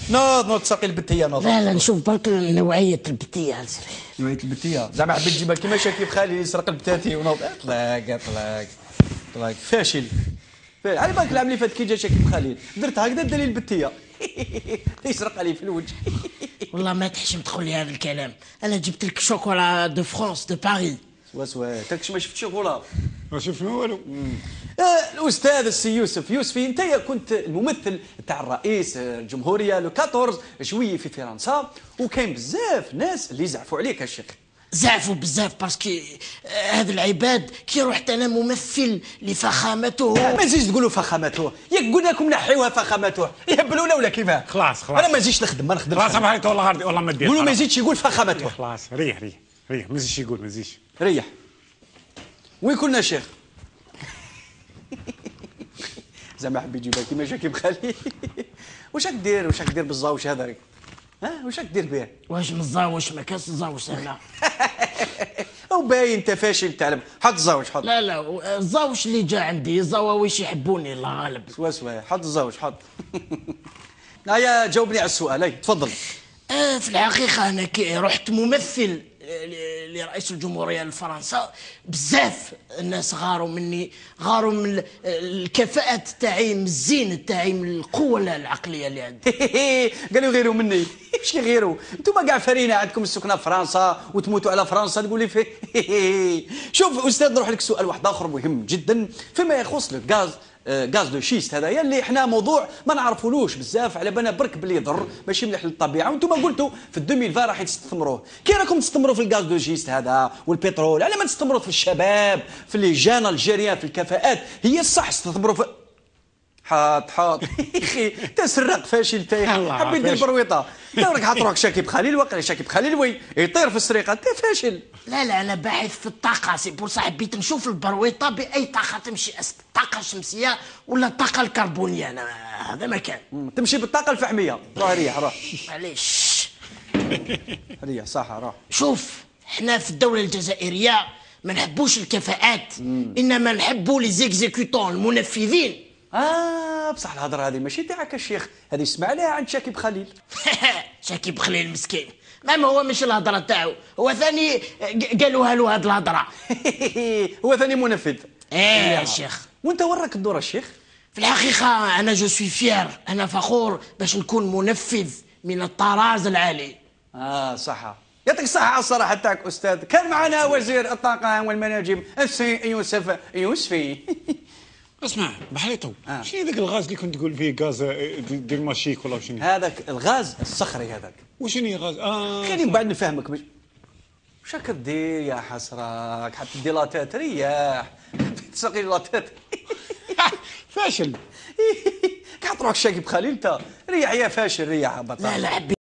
نوض تسرقي البتيه نوض. لا نشوف برك نوعية البتيه. نوعية البتيه زعما حبيت تجيبها كيما شاكيب خالي يسرق البتاتي ونوض. طلاق فاشل. على بالك العام اللي فات كي جا شاكيب خالد درت هكذا دالي البتيه يسرق علي في الوجه. والله ما تحشم تقول لي هذا الكلام. انا جبت لك شوكولا دو فرانس دو باريس. سوا تاكش ما شفت شوكولا. ما شفنا والو. الاستاذ السي يوسفي انت كنت الممثل تاع الرئيس الجمهوريه لو 14 جويي في فرنسا، وكاين بزاف ناس اللي زعفوا عليك الشيخ. زعفوا بزاف باسكو هاد العباد كي رحت انا ممثل لفخامته. ما تزيدش تقولوا فخامته، ياك قلنا لكم نحيوها فخامته يهبلونا ولا كيفاه؟ خلاص انا ما نزيدش نخدم ما نخدمش. خلاص صباح والله غادي والله ما دير. قولوا ما يزيدش يقول فخامته. خلاص ريح ما يزيدش يقول ما يزيدش. ريح. وين كنا شيخ؟ زعما حبي يجيبها كيما شاكيب خالي. واش راك دير بالزاوش هذاك؟ واش راك دير به؟ واش مزاوش ما كاش الزاوش هنا. او باين انت فاشل تعلم. حط الزاوش حط. لا الزاوش اللي جا عندي الزواويش يحبوني الله غالب. سوا حط الزاوش حط. هيا جاوبني على السؤال. هاي تفضل. في الحقيقة أنا كي رحت ممثل لرئيس الجمهورية لفرنسا، بزاف الناس غاروا مني، غاروا من الكفاءة تاعي، من الزين تاعي، من القوة العقلية اللي عندي. قالوا غيروا مني. واش كيغيروا؟ انتم كاع فرينة عندكم السكنة في فرنسا وتموتوا على فرنسا تقول لي فيه. شوف أستاذ نروح لك سؤال واحد آخر مهم جدا فيما يخص الغاز. غاز دو شيست هذايا اللي احنا موضوع ما نعرفولوش بزاف، على بالنا برك بلي يضر ماشي مليح للطبيعه، وانتم قلتوا في 2020 راح تستثمروه. كي راكم تستثمروا في الغاز دو شيست هذا والبترول؟ على ما تستثمروا في الشباب، في اللي جانا الجيريان، في الكفاءات. هي الصح تستثمروا في حاط اخي تسرق فاشل تاي. حبيت دير برويطه راك حاط روحك شاكيب خليل. وقيلا شاكيب خليل وي يطير في السرقه انت فاشل. لا انا باحث في الطاقه، سي بور صح حبيت نشوف البرويطه باي طاقه تمشي، الطاقه الشمسيه ولا الطاقه الكربونيه. انا هذا ما كان تمشي بالطاقه الفحميه. روح روح معليش. ريح صح روح. شوف احنا في الدوله الجزائريه ما نحبوش الكفاءات، انما نحبوا لي زيكزيكوتون المنفذين. بصح الهضره هذه ماشي تاعك الشيخ، هذه اسمع عليها عند شاكيب خليل. شاكيب خليل مسكين ما هو مش الهضره تاعو، هو ثاني قالوها له هذه الهضره. هو ثاني منفذ. يا شيخ. وانت وين راك تدور الشيخ؟ في الحقيقه انا جو سوي فير، انا فخور باش نكون منفذ من الطراز العالي. صح. يعطيك الصحة على الصراحة تاعك أستاذ. كان معنا وزير الطاقة والمناجم السي يوسف يوسفي. اسمع بحريتو شنو ذاك الغاز اللي كنت تقول فيه غاز ديال ماشيك ولا شنو؟ هذاك الغاز الصخري هذاك. وشنو غاز؟ خليني من بعد نفهمك. واش راك دير يا حسراك؟ حاب تدي لاتات رياح تسقي لاتات. فاشل. كحط روحك شاكيب خليل انت. ريح يا فاشل ريح. لا حبيت